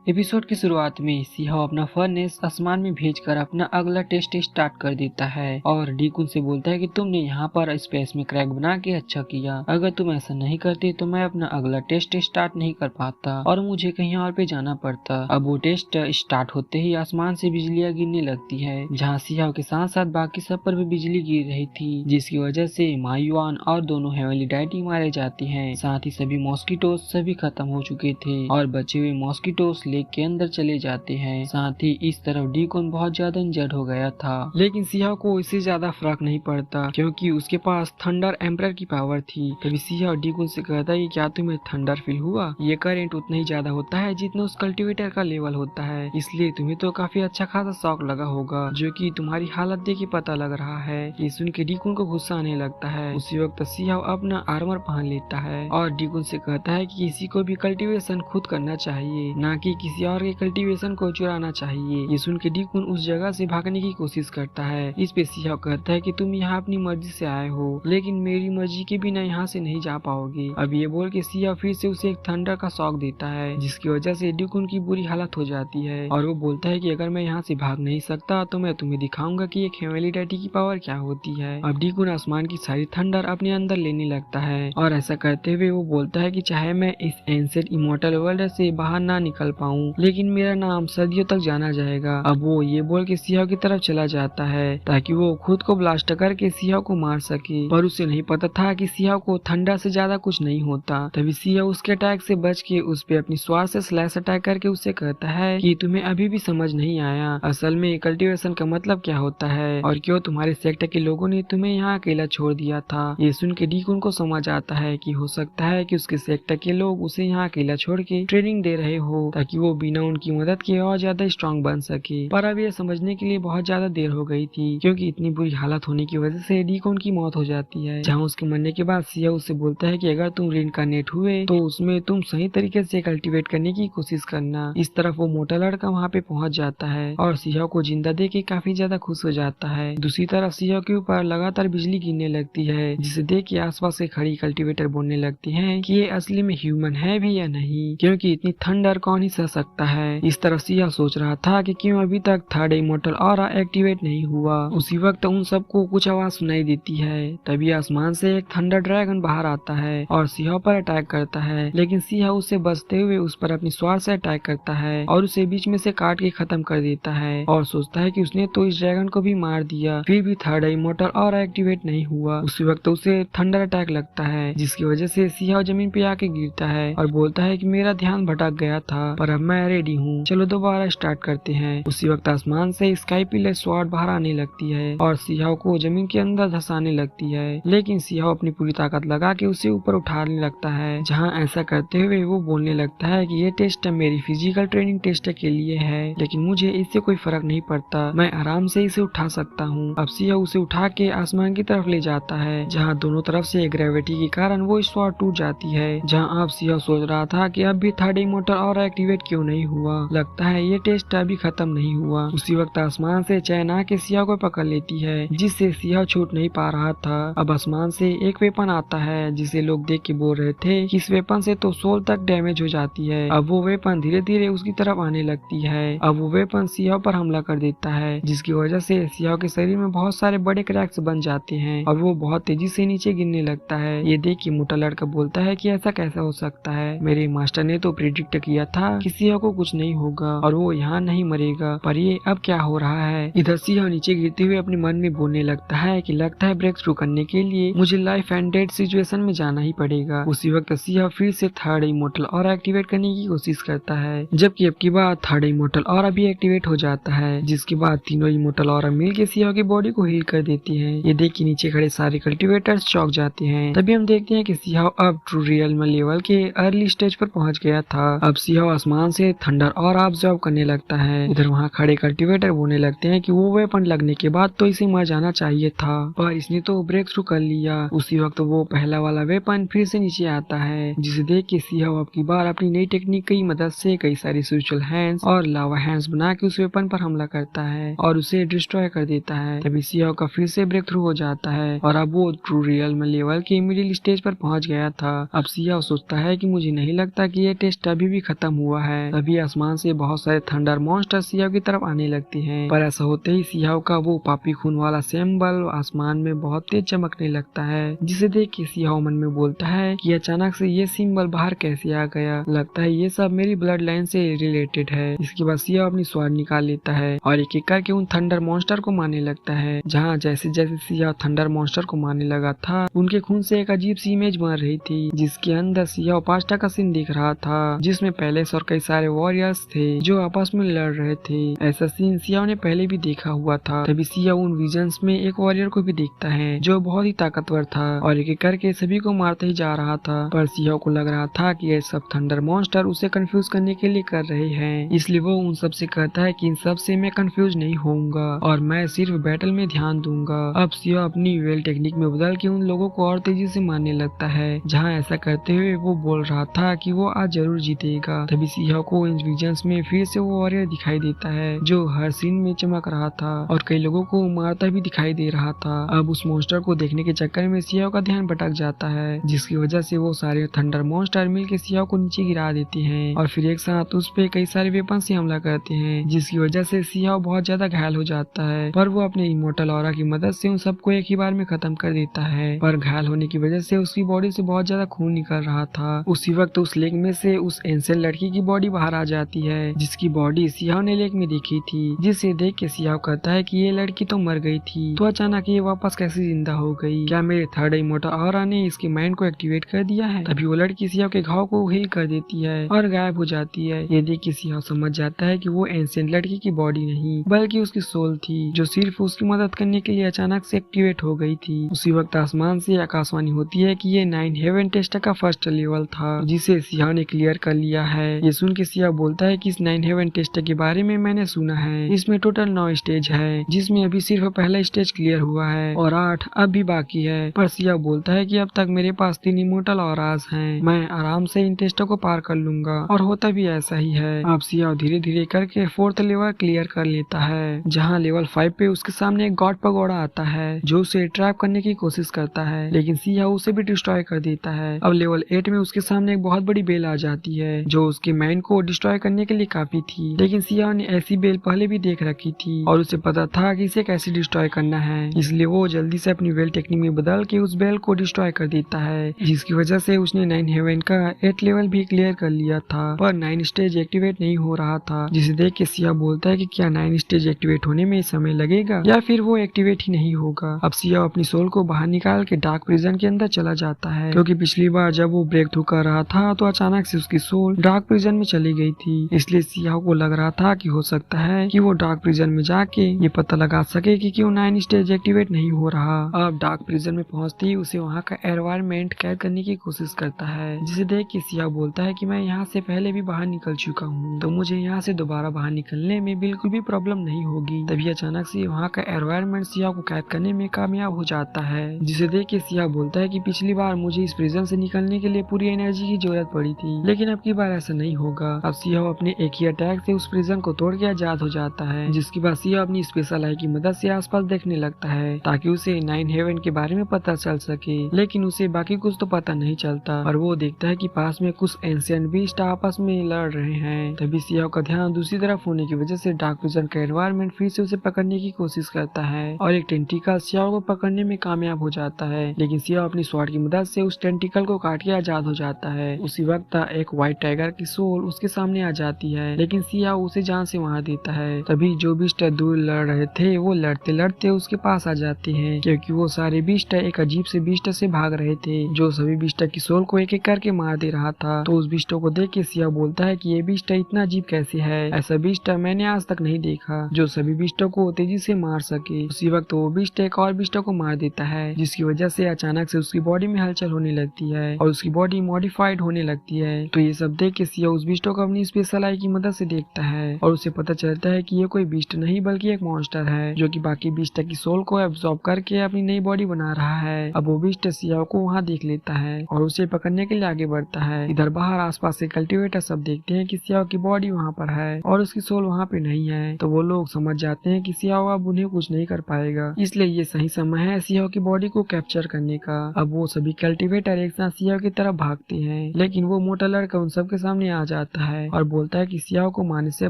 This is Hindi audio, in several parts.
एपिसोड की शुरुआत में सिहाओ अपना फर्नेस आसमान में भेजकर अपना अगला टेस्ट स्टार्ट कर देता है और डीकुन से बोलता है कि तुमने यहाँ पर स्पेस में क्रैक बना के अच्छा किया। अगर तुम ऐसा नहीं करते तो मैं अपना अगला टेस्ट स्टार्ट नहीं कर पाता और मुझे कहीं और पे जाना पड़ता। अब वो टेस्ट स्टार्ट होते ही आसमान से बिजलियाँ गिरने लगती है, जहाँ सिहाओ के साथ साथ बाकी सब पर भी बिजली गिर रही थी, जिसकी वजह से मायुआन और दोनों हेवनली डायटी मारे जाती है। साथ ही सभी मॉस्किटोज सभी खत्म हो चुके थे और बचे हुए मॉस्किटोज लेक के अंदर चले जाते हैं। साथ ही इस तरफ डीकुन बहुत ज्यादा इंजर्ड हो गया था, लेकिन सिहाओ को इससे ज्यादा फर्क नहीं पड़ता क्योंकि उसके पास थंडर एम्परर की पावर थी। तभी सिहाओ डीकुन से कहता है कि क्या तुम्हें थंडर फील हुआ? ये करंट उतना ही ज्यादा होता है जितना उस कल्टीवेटर का लेवल होता है, इसलिए तुम्हें तो काफी अच्छा खासा शॉक लगा होगा, जो कि तुम्हारी हालत देख के पता लग रहा है। ये सुन के डीकुन को गुस्सा आने लगता है। उसी वक्त सिहाओ अपना आर्मर पहन लेता है और डीकुन से कहता है कि किसी को भी कल्टीवेशन खुद करना चाहिए, ना कि किसी और के कल्टीवेशन को चुराना चाहिए। ये सुन के डीकुन उस जगह से भागने की कोशिश करता है। इस पे सिहाओ कहता है कि तुम यहाँ अपनी मर्जी से आए हो, लेकिन मेरी मर्जी के बिना यहाँ से नहीं जा पाओगे। अब ये बोल के सिहाओ फिर से उसे एक थंडर का शॉक देता है, जिसकी वजह से डीकुन की बुरी हालत हो जाती है और वो बोलता है कि अगर मैं यहाँ से भाग नहीं सकता तो मैं तुम्हें दिखाऊंगा कि एक हेवनली डैडी की पावर क्या होती है। अब डीकुन आसमान की सारी थंडर अपने अंदर लेने लगता है और ऐसा करते हुए वो बोलता है कि चाहे मैं इस एंसेंट इमोर्टल वर्ल्ड से बाहर ना निकल पाऊं, लेकिन मेरा नाम सदियों तक जाना जाएगा। अब वो ये बोल के सिहाओ की तरफ चला जाता है ताकि वो खुद को ब्लास्ट करके सिहाओ को मार सके, पर उसे नहीं पता था कि सिहाओ को ठंडा से ज्यादा कुछ नहीं होता। तभी सिहाओ उसके अटैक से बच के उस पे अपनी स्वार से स्लैश अटैक करके उससे कहता है कि तुम्हें अभी भी समझ नहीं आया असल में कल्टीवेशन का मतलब क्या होता है और क्यों तुम्हारे सेक्टर के लोगों ने तुम्हें यहाँ अकेला छोड़ दिया था। ये सुन के डीकुन को समझ आता है कि हो सकता है कि उसके सेक्टर के लोग उसे यहाँ अकेला छोड़ के ट्रेनिंग दे रहे हो ताकि वो बिना उनकी मदद के और ज्यादा स्ट्रांग बन सके। पर अब ये समझने के लिए बहुत ज्यादा देर हो गई थी क्योंकि इतनी बुरी हालत होने की वजह से डीकुन की मौत हो जाती है। जहाँ उसके मरने के बाद सिहाओ उससे बोलता है कि अगर तुम रीइंकार्नेट हुए तो उसमें तुम सही तरीके से कल्टीवेट करने की कोशिश करना। इस तरफ वो मोटा लड़का वहाँ पे पहुंच जाता है और सिहाओ को जिंदा देख के काफी ज्यादा खुश हो जाता है। दूसरी तरफ सिहाओ के ऊपर लगातार बिजली गिरने लगती है, जिसे देख के आसपास से खड़ी कल्टीवेटर बोलने लगती है कि ये असली में ह्यूमन है भी या नहीं, क्योंकि इतनी थंडर कौन ही सह सकता है। इस तरफ सिहाओ सोच रहा था कि क्यों अभी तक थर्ड इमोर्टल ऑरा एक्टिवेट नहीं हुआ। उसी वक्त उन सबको कुछ आवाज सुनाई देती है। तभी आसमान से एक थंडर ड्रैगन बाहर आता है और सिहाओ पर अटैक करता है, लेकिन सिहाओ उससे बचते हुए उस पर अपनी स्वार से अटैक करता है और उसे बीच में से काट के खत्म कर देता है और सोचता है कि उसने तो इस ड्रैगन को भी मार दिया, फिर भी थर्ड इमोर्टल ऑरा एक्टिवेट नहीं हुआ। उसी वक्त उसे थंडर अटैक लगता है, जिसकी वजह से सिहाओ जमीन पे आके गिरता है और बोलता है कि मेरा ध्यान भटक गया था, पर अब मैं रेडी हूँ, चलो दोबारा स्टार्ट करते हैं। उसी वक्त आसमान से स्काई पिलर स्वॉर्ड बाहर आने लगती है और सिहाओ को जमीन के अंदर धंसाने लगती है, लेकिन सिहाओ अपनी पूरी ताकत लगा के उसे ऊपर उठाने लगता है। जहाँ ऐसा करते हुए वो बोलने लगता है कि ये टेस्ट मेरी फिजिकल ट्रेनिंग टेस्ट के लिए है, लेकिन मुझे इससे कोई फर्क नहीं पड़ता, मैं आराम से इसे उठा सकता हूँ। अब सिहाओ उसे उठा के आसमान की तरफ ले जाता है, जहाँ दोनों तरफ से ग्रेविटी के कारण वो स्वॉर्ड टूट जाती है। जहाँ अब सिहाओ सोच रहा था कि अब भी थर्ड इमोर्टल और एक्टिवेट क्यों नहीं हुआ, लगता है ये टेस्ट अभी खत्म नहीं हुआ। उसी वक्त आसमान से चैन आके सिहाओ को पकड़ लेती है, जिससे सिहाओ छूट नहीं पा रहा था। अब आसमान से एक वेपन आता है जिसे लोग देख के बोल रहे थे कि इस वेपन से तो सोल तक डैमेज हो जाती है। अब वो वेपन धीरे धीरे उसकी तरफ आने लगती है। अब वो वेपन सिहाओ पर हमला कर देता है, जिसकी वजह से सिहाओ के शरीर में बहुत सारे बड़े क्रैक्स बन जाते हैं और वो बहुत तेजी से नीचे गिरने लगता है। ये देख के मोटा लड़का बोलता है कि ऐसा कैसा हो सकता है, मेरे मास्टर ने तो प्रिडिक्ट किया था कि सिहाओ को कुछ नहीं होगा और वो यहाँ नहीं मरेगा, पर ये अब क्या हो रहा है। इधर सिहाओ नीचे गिरते हुए अपने मन में बोलने लगता है कि लगता है ब्रेक थ्रू करने के लिए मुझे लाइफ एंड डेथ सिचुएशन में जाना ही पड़ेगा। उसी वक्त सिहाओ फिर से थर्ड इमोर्टल और एक्टिवेट करने की कोशिश करता है, जबकि अब की बार थर्ड इमोर्टल और भी एक्टिवेट हो जाता है, जिसके बाद तीनों इमोर्टल और मिल के सिहाओ की बॉडी को हील कर देती है। ये देख के नीचे खड़े सारे कल्टीवेटर्स चौंक जाते हैं। तभी हम देखते हैं कि सिहाओ अब ट्रू रियल में लेवल के अर्ली स्टेज पर पहुंच गया था। अब सिहाओ आसमान से थंडर और ऑब्जर्व करने लगता है। इधर वहाँ खड़े कल्टीवेटर बोलने लगते हैं कि वो वेपन लगने के बाद तो इसे मर जाना चाहिए था, पर इसने तो ब्रेक थ्रू कर लिया। उसी वक्त वो पहला वाला वेपन फिर से नीचे आता है, जिसे देख के सिहाओ अब की बार अपनी नई टेक्निक की मदद से कई सारी स्पिरिचुअल हैंड्स और लावा हैंड्स बना के उस वेपन पर हमला करता है और उसे डिस्ट्रॉय कर देता है। तभी सिहाओ का फिर से ब्रेक थ्रू हो जाता है और अब वो ट्रू रियल में लेवल के मिडिल स्टेज पर पहुंच गया था। अब सिहाओ सोचता है कि मुझे नहीं लगता कि ये टेस्ट अभी भी खत्म हुआ है है। तभी आसमान से बहुत सारे थंडर मॉन्स्टर सियाओ की तरफ आने लगते हैं, पर ऐसा होते ही सियाओ का वो पापी खून वाला सिंबल आसमान में बहुत तेज चमकने लगता है, जिसे देख के सियाओ मन में बोलता है कि अचानक से ये सिंबल बाहर कैसे आ गया, लगता है ये सब मेरी ब्लड लाइन से रिलेटेड है। इसके बाद सियाओ अपनी स्वाड निकाल लेता है और एक एक करके उन थंडर मॉन्स्टर को मारने लगता है। जहाँ जैसे जैसे सियाओ थंडर मॉन्स्टर को मारने लगा था, उनके खून से एक अजीब सी इमेज बन रही थी, जिसके अंदर सियाओ पास्टा का सीन दिख रहा था, जिसमें पैलेस और कई सारे वॉरियर्स थे जो आपस में लड़ रहे थे। ऐसा सीन सियाओ ने पहले भी देखा हुआ था। तभी सियाओ उन विजन्स में एक वॉरियर को भी देखता है जो बहुत ही ताकतवर था और एक एक करके सभी को मारते ही जा रहा था, पर सियाओ को लग रहा था कि ये सब थंडर मॉन्स्टर उसे कंफ्यूज करने के लिए कर रहे हैं, इसलिए वो उन सब से कहता है कि इन सब से मैं कंफ्यूज नहीं होऊंगा और मैं सिर्फ बैटल में ध्यान दूंगा। अब सियाओ अपनी वेल टेक्निक में बदल के उन लोगों को और तेजी से मारने लगता है। जहाँ ऐसा करते हुए वो बोल रहा था कि वो आज जरूर जीतेगा। तभी सियाओ को इन विजन्स में फिर से वो वॉरियर दिखाई देता है जो हर सीन में चमक रहा था और कई लोगों को मारता भी दिखाई दे रहा था। अब उस मॉन्स्टर को देखने के चक्कर में सियाओ का ध्यान भटक जाता है, जिसकी वजह से वो सारे थंडर मॉन्स्टर मिलकर सियाओ को नीचे गिरा देते हैं और फिर एक साथ उस पे कई सारे वेपन से हमला करते हैं, जिसकी वजह से सियाओ बहुत ज्यादा घायल हो जाता है। पर वो अपने इमोर्टल ऑरा की मदद से उन सबको एक ही बार में खत्म कर देता है। पर घायल होने की वजह से उसकी बॉडी से बहुत ज्यादा खून निकल रहा था। उसी वक्त उस लेक में से उस एंशिएंट लड़की की बॉडी बाहर आ जाती है, जिसकी बॉडी सियाओ ने लेक में देखी थी, जिसे देख के सियाओ कहता है कि ये लड़की तो मर गई थी, तो अचानक ये वापस कैसे जिंदा हो गई? क्या मेरे थर्ड इमोर्टल ऑरा ने इसके माइंड को एक्टिवेट कर दिया है? तभी वो लड़की सियाओ के घाव को हील कर देती है और गायब हो जाती है। ये देख के सियाओ समझ जाता है कि वो एंशिएंट लड़की की बॉडी नहीं बल्कि उसकी सोल थी, जो सिर्फ उसकी मदद करने के लिए अचानक से एक्टिवेट हो गई थी। उसी वक्त आसमान से आकाशवाणी होती है कि ये 9 हेवन टेस्ट का फर्स्ट लेवल था, जिसे सियाओ ने क्लियर कर लिया है। ये सुन के सियाओ बोलता है कि इस 9 हेवन टेस्ट के बारे में मैंने सुना है। इसमें टोटल 9 स्टेज है, जिसमें अभी सिर्फ पहला स्टेज क्लियर हुआ है और 8 अब भी बाकी है। पर सियाओ बोलता है कि अब तक मेरे पास 3 इमोर्टल ऑरास हैं, मैं आराम से इन टेस्टों को पार कर लूंगा, और होता भी ऐसा ही है। अब सियाओ धीरे धीरे करके 4th लेवल क्लियर कर लेता है, जहाँ लेवल 5 पे उसके सामने एक गॉड पगोड़ा आता है जो उसे ट्रैप करने की कोशिश करता है, लेकिन सियाओ उसे भी डिस्ट्रॉय कर देता है। अब लेवल 8 में उसके सामने एक बहुत बड़ी बेल आ जाती है जो उसके माइंड को डिस्ट्रॉय करने के लिए काफी थी, लेकिन सियाओ ने ऐसी बेल पहले भी देख रखी थी और उसे पता था कि इसे कैसे डिस्ट्रॉय करना है, इसलिए वो जल्दी से अपनी वेल टेक्निक में बदल के उस बेल को डिस्ट्रॉय कर देता है, जिसकी वजह से उसने 9 हेवन का 8 लेवल भी क्लियर कर लिया था। पर 9 स्टेज एक्टिवेट नहीं हो रहा था, जिसे देख के सियाओ बोलता है कि क्या 9 स्टेज एक्टिवेट होने में समय लगेगा या फिर वो एक्टिवेट ही नहीं होगा। अब सियाओ अपनी सोल को बाहर निकाल के डार्क प्रिजन के अंदर चला जाता है, क्योंकि पिछली बार जब वो ब्रेक थ्रू कर रहा था तो अचानक से उसकी सोल डार्क प्रिजन में चली गई थी, इसलिए सियाओ को लग रहा था कि हो सकता है कि वो डार्क प्रिजन में जाके ये पता लगा सके कि क्यों 9 स्टेज एक्टिवेट नहीं हो रहा। अब डार्क प्रिजन में पहुंचते ही उसे वहाँ का एनवायरनमेंट कैद करने की कोशिश करता है, जिसे देख के सियाओ बोलता है कि मैं यहाँ से पहले भी बाहर निकल चुका हूँ, तो मुझे यहाँ से दोबारा बाहर निकलने में बिल्कुल भी प्रॉब्लम नहीं होगी। तभी अचानक से वहाँ का एनवायरनमेंट सियाओ को कैद करने में कामयाब हो जाता है, जिसे देख के सियाओ बोलता है कि पिछली बार मुझे इस प्रिजन से निकलने के लिए पूरी एनर्जी की जरूरत पड़ी थी, लेकिन अब की बार ऐसा नहीं होगा। अब सियाओ अपने एक ही अटैक से उस प्रिजन को तोड़ के आजाद हो जाता है, जिसके बाद सियाओ अपनी स्पेशल आई की मदद से आसपास देखने लगता है ताकि उसे 9 हेवन के बारे में पता चल सके, लेकिन उसे बाकी कुछ तो पता नहीं चलता और वो देखता है कि पास में कुछ एंशिएंट बीस्ट आपस में लड़ रहे हैं। तभी सियाओ का ध्यान दूसरी तरफ होने की वजह से डार्क प्रिजन का एनवायरनमेंट फिर से उसे पकड़ने की कोशिश करता है और एक टेंटिकल सियाओ को पकड़ने में कामयाब हो जाता है, लेकिन सियाओ अपनी स्वॉर्ड की मदद से उस टेंटिकल को काट के आजाद हो जाता है। उसी वक्त एक व्हाइट टाइगर की सोल उसके सामने आ जाती है, लेकिन सियाओ उसे जान से मार देता है। तभी जो बीस्ट दूर लड़ रहे थे वो लड़ते लड़ते उसके पास आ जाते हैं, क्योंकि वो सारे बीस्ट एक अजीब से बीस्ट से भाग रहे थे जो सभी बीस्ट की सोल को एक एक करके मार दे रहा था। तो उस बीस्टो को देख के सियाओ बोलता है कि ये बीस्ट इतना अजीब कैसे है, ऐसा बीस्ट मैंने आज तक नहीं देखा जो सभी बीस्टों को तेजी से मार सके। उसी वक्त वो बीस्ट एक और बीस्टो को मार देता है, जिसकी वजह से अचानक से उसकी बॉडी में हलचल होने लगती है और उसकी बॉडी मॉडिफाइड होने लगती है। तो ये सब देख के सियाओ उस बीस्टो को अपनी स्पेशल आई की मदद से देखता है और उसे पता चलता है कि ये कोई बीस्ट नहीं बल्कि एक मॉन्स्टर है जो कि बाकी बीस्ट की सोल को एब्जॉर्ब करके अपनी नई बॉडी बना रहा है। अब वो बीस्ट सियाओ को वहाँ देख लेता है और उसे पकड़ने के लिए आगे बढ़ता है। इधर बाहर आसपास से कल्टिवेटर सब देखते हैं कि सियाओ की बॉडी वहाँ पर है और उसकी सोल वहाँ पे नहीं है, तो वो लोग समझ जाते हैं कि सियाओ अब उन्हें कुछ नहीं कर पाएगा, इसलिए ये सही समय है सियाओ की बॉडी को कैप्चर करने का। अब वो सभी कल्टिवेटर एक साथ सियाओ की तरफ भागते हैं, लेकिन वो मोटा लड़का उन सबके सामने आ जाता जाता है और बोलता है कि सियाओ को मारने से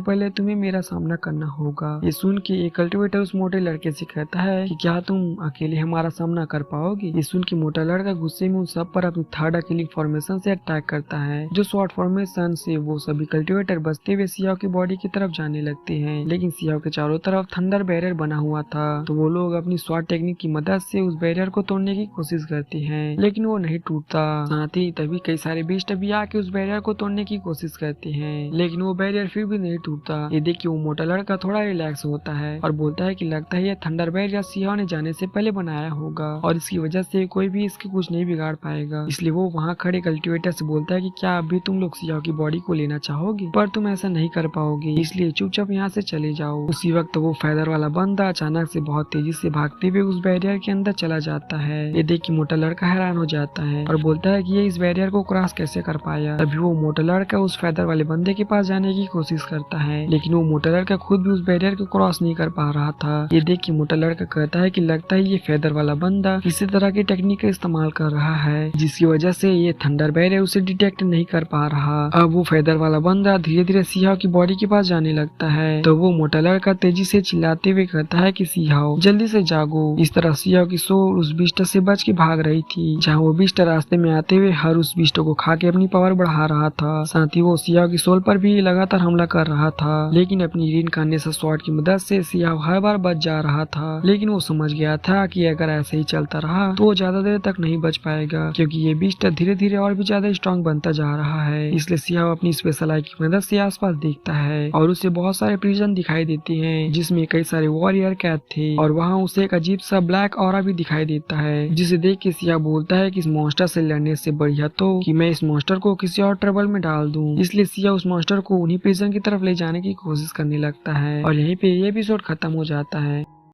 पहले तुम्हें मेरा सामना करना होगा। ये सुन के एक कल्टिवेटर उस मोटे लड़के से कहता है कि क्या तुम अकेले हमारा सामना कर पाओगे। ये सुन के मोटा लड़का गुस्से में उन सब पर अपनी थर्ड अकेली फॉर्मेशन से अटैक करता है। जो शॉर्ट फॉर्मेशन से वो सभी कल्टिवेटर बचते हुए सियाओ की बॉडी की तरफ जाने लगते हैं, लेकिन सियाओ के चारों तरफ थंडर बैरियर बना हुआ था, तो वो लोग अपनी स्वॉट टेक्निक की मदद से उस बैरियर को तोड़ने की कोशिश करते हैं, लेकिन वो नहीं टूटता। साथ ही तभी कई सारे बीस्ट भी आके उस बैरियर को तोड़ने की कोशिश करते हैं, लेकिन वो बैरियर फिर भी नहीं टूटता। ये देख के वो मोटा लड़का थोड़ा रिलैक्स होता है और बोलता है कि लगता है ये थंडर बैरियर सियाओ ने जाने से पहले बनाया होगा और इसकी वजह से कोई भी इसके कुछ नहीं बिगाड़ पाएगा। इसलिए वो वहाँ खड़े कल्टिवेटर से बोलता है कि क्या अभी तुम लोग सियाओ की बॉडी को लेना चाहोगे, पर तुम ऐसा नहीं कर पाओगे, इसलिए चुपचाप यहाँ से चले जाओ। उसी वक्त वो फेदर वाला बंदा अचानक से बहुत तेजी से भागते हुए उस बैरियर के अंदर चला जाता है। ये देख के मोटा लड़का हैरान हो जाता है और बोलता है कि ये इस बैरियर को क्रॉस कैसे कर पाया। तभी वो मोटा लड़का उस फेदर वाले बंदे के पास जाने की कोशिश करता है, लेकिन वो मोटा लड़का खुद भी उस बैरियर को क्रॉस नहीं कर पा रहा था। ये देख के मोटा लड़का कहता है कि लगता है ये फेदर वाला बंदा किसी तरह की टेक्निक का इस्तेमाल कर रहा है, जिसकी वजह से ये थंडर बैरियर उसे डिटेक्ट नहीं कर पा रहा। अब वो फेदर वाला बंदा धीरे धीरे सियाओ की बॉडी के पास जाने लगता है, तो वो मोटा लड़का तेजी से चिल्लाते हुए कहता है कि सियाओ जल्दी से जागो। इस तरह सियाओ की सोल उस बिस्ट से बच के भाग रही थी, जहाँ वो बिस्ट रास्ते में आते हुए हर उस बिस्ट को खा के अपनी पावर बढ़ा रहा था। साथ ही वो सियाओ की सोल पर भी लगातार हमला कर रहा था, लेकिन अपनी रीइंकार्नेशन स्वॉर्ड की मदद से सियाओ हर बार बच जा रहा था। लेकिन वो समझ गया था कि अगर ऐसे ही चलता रहा तो वो ज्यादा देर तक नहीं बच पाएगा, क्योंकि ये बिस्ट धीरे धीरे और भी ज्यादा स्ट्रॉन्ग बनता जा रहा है। इसलिए सियाओ अपनी स्पेशल आई की मदद से आसपास देखता है और उसे बहुत सारे प्रिजन दिखाई देते हैं, जिसमें कई सारे वॉरियर कैद थे और वहाँ उसे एक अजीब सा ब्लैक ऑरा भी दिखाई देता है, जिसे देख के सियाओ बोलता है कि इस मॉन्स्टर से लड़ने से बढ़िया तो कि मैं इस मॉन्स्टर को किसी और ट्रबल में डाल दूं। इसलिए सियाओ उस मॉन्स्टर को उन्हीं प्रिजन की तरफ ले जाने की कोशिश करने लगता है और यहीं पे ये एपिसोड खत्म हो जाता है।